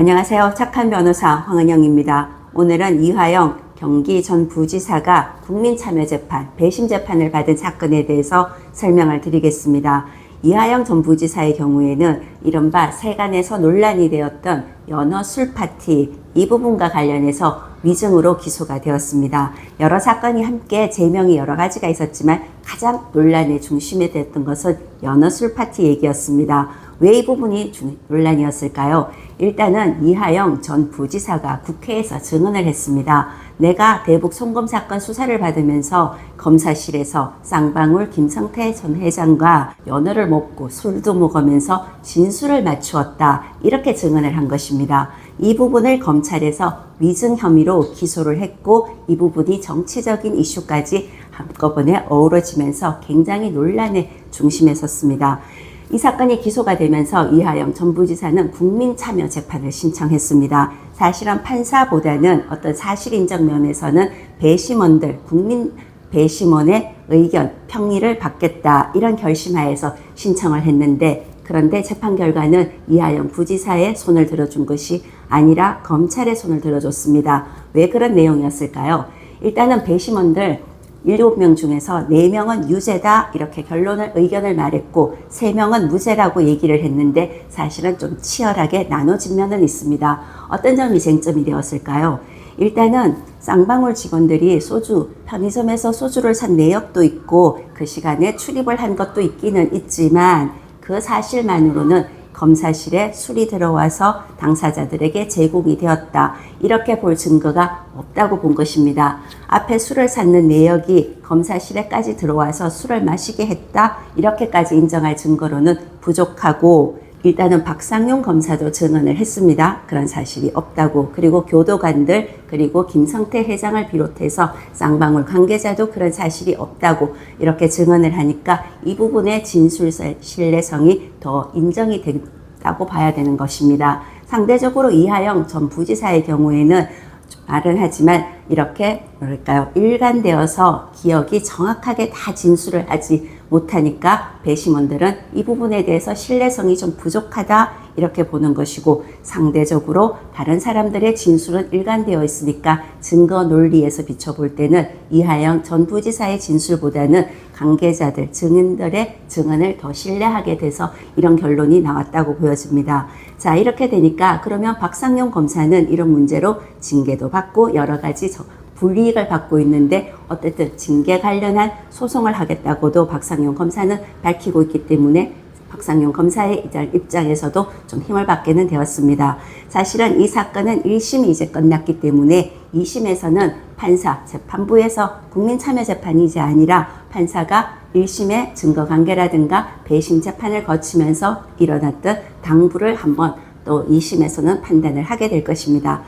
안녕하세요. 착한 변호사 황은영입니다. 오늘은 이화영 경기 전 부지사가 국민참여재판, 배심재판을 받은 사건에 대해서 설명을 드리겠습니다. 이화영 전 부지사의 경우에는 이른바 세간에서 논란이 되었던 연어 술 파티 이 부분과 관련해서 위증으로 기소가 되었습니다. 여러 사건이 함께 제명이 여러 가지가 있었지만 가장 논란의 중심에 됐던 것은 연어 술 파티 얘기였습니다. 왜 이 부분이 논란이었을까요? 일단은 이화영 전 부지사가 국회에서 증언을 했습니다. 내가 대북 송금 사건 수사를 받으면서 검사실에서 쌍방울 김성태 전 회장과 연어를 먹고 술도 먹으면서 진술을 맞추었다. 이렇게 증언을 한 것입니다. 이 부분을 검찰에서 위증 혐의로 기소를 했고 이 부분이 정치적인 이슈까지 한꺼번에 어우러지면서 굉장히 논란의 중심에 섰습니다. 이 사건이 기소가 되면서 이화영 전 부지사는 국민참여재판을 신청했습니다. 사실은 판사보다는 어떤 사실인정 면에서는 배심원들, 국민 배심원의 의견, 평의를 받겠다 이런 결심하에서 신청을 했는데 그런데 재판 결과는 이화영 부지사의 손을 들어준 것이 아니라 검찰의 손을 들어줬습니다. 왜 그런 내용이었을까요? 일단은 배심원들 7명 중에서 4명은 유죄다 이렇게 의견을 말했고 3명은 무죄라고 얘기를 했는데 사실은 좀 치열하게 나눠진 면은 있습니다. 어떤 점이 쟁점이 되었을까요? 일단은 쌍방울 직원들이 편의점에서 소주를 산 내역도 있고 그 시간에 출입을 한 것도 있기는 있지만 그 사실만으로는 검사실에 술이 들어와서 당사자들에게 제공이 되었다. 이렇게 볼 증거가 없다고 본 것입니다. 앞에 술을 샀는 내역이 검사실에까지 들어와서 술을 마시게 했다. 이렇게까지 인정할 증거로는 부족하고 일단은 박상용 검사도 증언을 했습니다. 그런 사실이 없다고. 그리고 교도관들 그리고 김성태 회장을 비롯해서 쌍방울 관계자도 그런 사실이 없다고 이렇게 증언을 하니까 이 부분의 진술 신뢰성이 더 인정이 됐다고 봐야 되는 것입니다. 상대적으로 이화영 전 부지사의 경우에는 말은 하지만 이렇게 일관되어서 기억이 정확하게 다 진술을 하지 못하니까 배심원들은 이 부분에 대해서 신뢰성이 좀 부족하다 이렇게 보는 것이고 상대적으로 다른 사람들의 진술은 일관되어 있으니까 증거 논리에서 비춰볼 때는 이화영 전 부지사의 진술보다는 관계자들, 증인들의 증언을 더 신뢰하게 돼서 이런 결론이 나왔다고 보여집니다. 자, 이렇게 되니까 그러면 박상용 검사는 이런 문제로 징계도 받고 여러 가지 불이익을 받고 있는데 어쨌든 징계 관련한 소송을 하겠다고도 박상용 검사는 밝히고 있기 때문에 박상용 검사의 입장에서도 좀 힘을 받게는 되었습니다. 사실은 이 사건은 1심이 이제 끝났기 때문에 2심에서는 재판부에서 국민참여재판이 아니라 판사가 1심의 증거관계라든가 배심재판을 거치면서 일어났던 당부를 한번 또 2심에서는 판단을 하게 될 것입니다.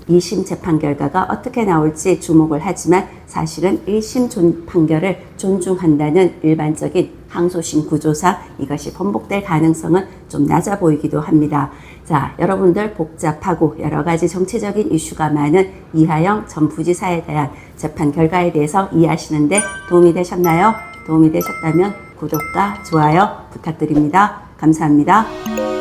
2심 재판 결과가 어떻게 나올지 주목을 하지만 사실은 1심 판결을 존중한다는 일반적인 항소심 구조상 이것이 번복될 가능성은 좀 낮아 보이기도 합니다. 자, 여러분들 복잡하고 여러 가지 정치적인 이슈가 많은 이화영 전 부지사에 대한 재판 결과에 대해서 이해하시는데 도움이 되셨나요? 도움이 되셨다면 구독과 좋아요 부탁드립니다. 감사합니다.